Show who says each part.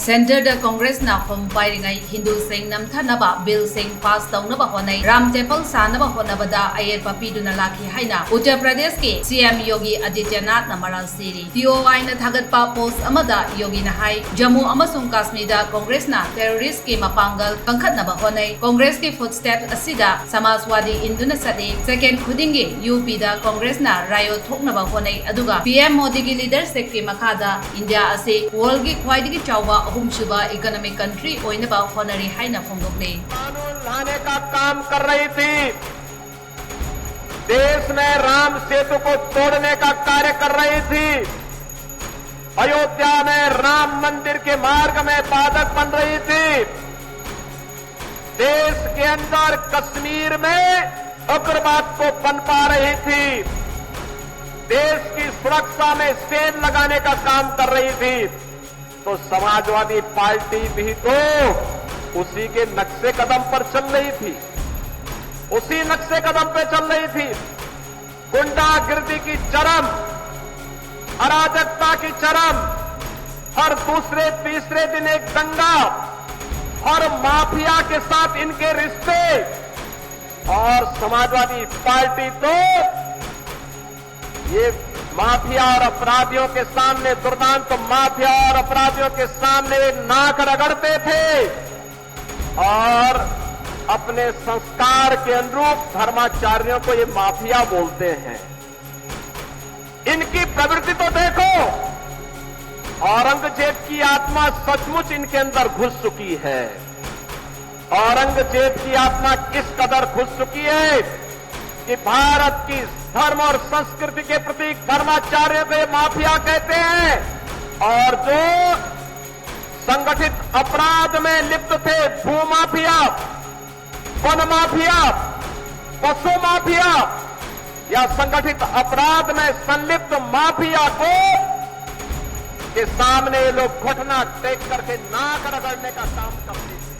Speaker 1: Centre Congress ना home पाइरिंगाई Hindu Singh नमथनबा bill Singh पास तौनबा होनै Ram tepal सानबा होनबदा अयेरपा पीदुना लाखी हाइना उत्तर प्रदेश के सीएम योगी आदित्यनाथ ना मराल सिरी टीओआई ना थागतपा पोस्ट अमदा योगी ना हाई जम्मू अमसुंग कश्मीर दा कांग्रेस ना टेररिस्ट के मपांगल कंखतनबा होनै कांग्रेस के फुटस्टेप असिदा समाजवादी इंदुना सदे सेकेंड खुदिंगे यूपी दा कांग्रेस ना रायो थोकनबा होनै अदुगा पीएम मोदी की लीडरशिप के मखादा इंडिया असे वर्ल्ड की ख्वाइदगी चाउबा अहुमसुबा इकोनॉमिक कंट्री ओइनबा होनरी हाइना फोंगोकले
Speaker 2: कानून लाने का काम कर रही थी। देश में राम सेतु को तोड़ने का कार्य कर रही थी। अयोध्या में राम मंदिर के मार्ग में बाधक बन रही थी। देश के अंदर कश्मीर में उग्रवाद को पनपा रही थी। देश की सुरक्षा में सेल लगाने का काम कर रही थी। तो समाजवादी पार्टी भी तो उसी के नक्शे कदम पर चल रही थी, उसी नक्शे कदम पे चल रही थी। गुंडागिर्दी की चरम, अराजकता की चरम, हर दूसरे तीसरे दिन एक दंगा और माफिया के साथ इनके रिश्ते। और समाजवादी पार्टी तो ये माफिया और अपराधियों के सामने, दुर्दांत माफिया और अपराधियों के सामने नाक रगड़ते थे और अपने संस्कार के अनुरूप धर्माचार्यों को ये माफिया बोलते हैं। इनकी प्रवृत्ति तो देखो, औरंगजेब की आत्मा सचमुच इनके अंदर घुस चुकी है। औरंगजेब की आत्मा किस कदर घुस चुकी है कि भारत की धर्म और संस्कृति के प्रतीक धर्माचार्य को माफिया कहते हैं। और जो संगठित अपराध में लिप्त थे, भूमाफिया, वन माफिया, पशु माफिया या संगठित अपराध में संलिप्त माफिया को के सामने ये लोग घुटना टेक करके नाक रगड़ने का काम करते हैं।